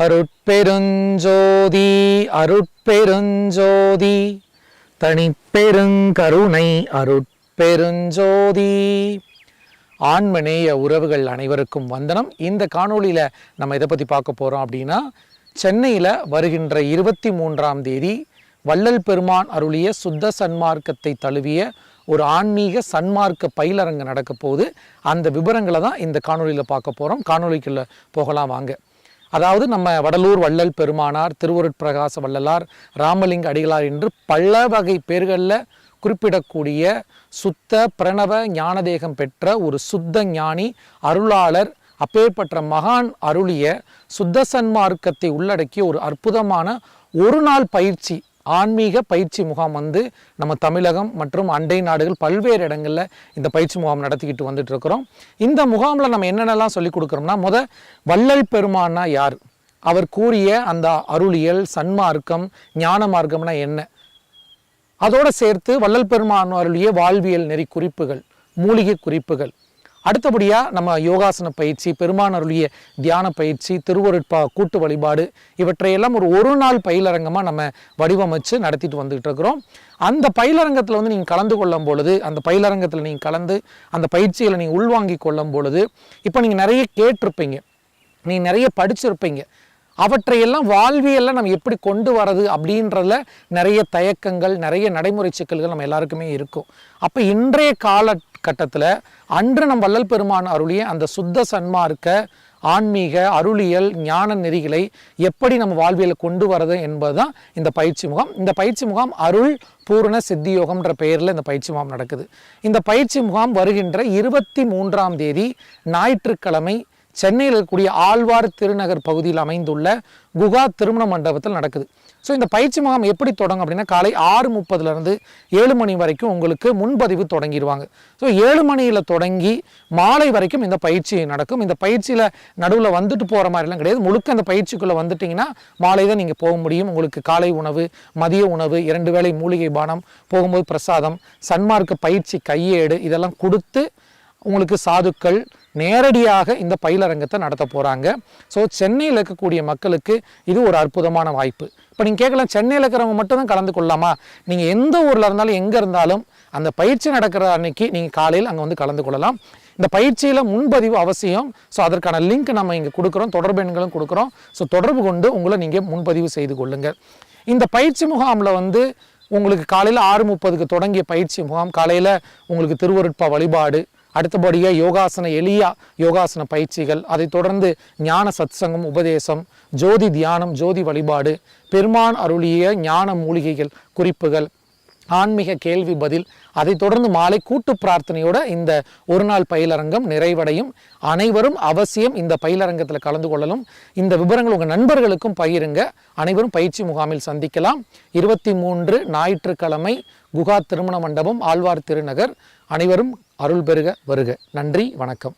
அருட்பெருஞ்சோதி அருட்பெருஞ்சோதி தனிப்பெருங்கருணை அருட்பெருஞ்சோதி. ஆன்மநேய உறவுகள் அனைவருக்கும் வந்தனம். இந்த காணொளியில் நம்ம இதை பற்றி பார்க்க போகிறோம் அப்படின்னா, சென்னையில் வருகின்ற 23ஆம் தேதி வள்ளல் பெருமான் அருளிய சுத்த சன்மார்க்கத்தை தழுவிய ஒரு ஆன்மீக சன்மார்க்க பயிலரங்கு நடக்க போகுது. அந்த விவரங்களை தான் இந்த காணொளியில் பார்க்க போகிறோம். காணொளிக்குள்ள போகலாம் வாங்க. அதாவது நம்ம வடலூர் வள்ளல் பெருமானார், திருவருட்பிரகாச வள்ளலார், ராமலிங்க அடிகளார் என்று பல வகை பேர்களில் குறிப்பிடக்கூடிய சுத்த பிரணவ ஞானதேகம் பெற்ற ஒரு சுத்த ஞானி அருளாளர், அப்பேற்பட்ட மகான் அருளிய சுத்த சன்மார்க்கத்தை உள்ளடக்கிய ஒரு அற்புதமான ஒரு நாள் பயிற்சி, ஆன்மீக பயிற்சி முகாம் நம்ம தமிழகம் மற்றும் அண்டை நாடுகள் பல்வேறு இடங்களில் இந்த பயிற்சி முகாம் நடத்திக்கிட்டு வந்துட்டு இருக்கிறோம். இந்த முகாமில் நம்ம என்னென்னலாம் சொல்லி கொடுக்குறோம்னா, வள்ளல் பெருமானா யார், அவர் கூறிய அந்த அருளியல் சன்மார்க்கம் ஞான மார்க்கம்னா என்ன, அதோடு சேர்த்து வள்ளல் பெருமான் அருளிய வாழ்வியல் நெறி குறிப்புகள், மூலிகை குறிப்புகள், அடுத்தபடியாக நம்ம யோகாசன பயிற்சி, பெருமான் அருளிய தியான பயிற்சி, திருவருட்பா கூட்டு வழிபாடு, இவற்றையெல்லாம் ஒரு நாள் பயிலரங்கமாக நம்ம வடிவமைச்சு நடத்திட்டு வந்துகிட்டு இருக்கிறோம். அந்த பயிலரங்கத்தில் நீங்கள் கலந்து கொள்ளும் பொழுது, அந்த பயிலரங்கத்தில் நீங்கள் கலந்து அந்த பயிற்சிகளை நீங்கள் உள்வாங்கி கொள்ளும் பொழுது, இப்போ நீங்கள் நிறைய கேட்டிருப்பீங்க, நீங்கள் நிறைய படிச்சிருப்பீங்க, அவற்றையெல்லாம் வாழ்வியெல்லாம் நம்ம எப்படி கொண்டு வரது அப்படின்றதுல நிறைய தயக்கங்கள், நிறைய நடைமுறை சிக்கல்கள் நம்ம எல்லாருக்குமே இருக்கும். அப்போ இன்றைய காலகட்டத்தில் அன்று நம் வள்ளல் பெருமான் அருளிய அந்த சுத்த சன்மார்க்க ஆன்மீக அருளியல் ஞான நெறிகளை எப்படி நம்ம வாழ்வியலை கொண்டு வரது என்பதுதான் இந்த பயிற்சி முகாம். இந்த பயிற்சி முகாம் அருள் பூரண சித்தியோகம்ன்ற பெயரில் இந்த பயிற்சி முகாம் நடக்குது. இந்த பயிற்சி முகாம் வருகின்ற 23ஆம் தேதி ஞாயிற்றுக்கிழமை சென்னையில் இருக்கக்கூடிய ஆழ்வார் திருநகர் பகுதியில் அமைந்துள்ள குகா திருமண மண்டபத்தில் நடக்குது. ஸோ இந்த பயிற்சி முகாம் எப்படி தொடங்கும் அப்படின்னா, காலை 6:30 7 மணி வரைக்கும் உங்களுக்கு முன்பதிவு தொடங்கிடுவாங்க. ஸோ 7 மணியில் தொடங்கி மாலை வரைக்கும் இந்த பயிற்சி நடக்கும். இந்த பயிற்சியில் நடுவில் வந்துட்டு போகிற மாதிரிலாம் கிடையாது. முழுக்க அந்த பயிற்சிக்குள்ளே வந்துட்டிங்கன்னா மாலை தான் நீங்கள் போக முடியும். உங்களுக்கு காலை உணவு, மதிய உணவு, 2 வேளை மூலிகை பானம், போகும்போது பிரசாதம், சன்மார்க்க பயிற்சி கையேடு இதெல்லாம் கொடுத்து உங்களுக்கு சாதுக்கள் நேரடியாக இந்த பயிலரங்கத்தை நடத்த போகிறாங்க. ஸோ சென்னையில் இருக்கக்கூடிய மக்களுக்கு இது ஒரு அற்புதமான வாய்ப்பு. இப்போ நீங்கள் கேட்கலாம், சென்னையில் இருக்கிறவங்க மட்டும் தான் கலந்து கொள்ளலாமா? நீங்கள் எந்த ஊரில் இருந்தாலும் எங்கே இருந்தாலும் அந்த பயிற்சி நடக்கிற அன்னைக்கு நீங்கள் காலையில் அங்கே கலந்து கொள்ளலாம். இந்த பயிற்சியில் முன்பதிவு அவசியம். ஸோ அதற்கான லிங்க் நம்ம இங்கே கொடுக்குறோம், தொடர்பு எண்களும் கொடுக்குறோம். ஸோ தொடர்பு கொண்டு உங்களை நீங்கள் முன்பதிவு செய்து கொள்ளுங்கள். இந்த பயிற்சி முகாமில் உங்களுக்கு காலையில் 6:30 தொடங்கிய பயிற்சி முகாம், காலையில் உங்களுக்கு திருவருட்பா வழிபாடு, அடுத்தபடியாக யோகாசன எளிய யோகாசன பயிற்சிகள், அதை தொடர்ந்து ஞான சத்சங்கம், உபதேசம், ஜோதி தியானம், ஜோதி வழிபாடு, பெருமான் அருளிய ஞான மூலிகைகள் குறிப்புகள், ஆன்மீக கேள்வி பதில், அதை தொடர்ந்து மாலை கூட்டு பிரார்த்தனையோட இந்த ஒரு நாள் பயிலரங்கம் நிறைவடையும். அனைவரும் அவசியம் இந்த பயிலரங்கத்தில் கலந்து கொள்ளலும். இந்த விவரங்கள் உங்கள் நண்பர்களுக்கும் பகிருங்க. அனைவரும் பயிற்சி முகாமில் சந்திக்கலாம். 23 ஞாயிற்றுக்கிழமை குகா திருமண மண்டபம், ஆழ்வார் திருநகர். அனைவரும் அருள் பெறுக வருக. நன்றி, வணக்கம்.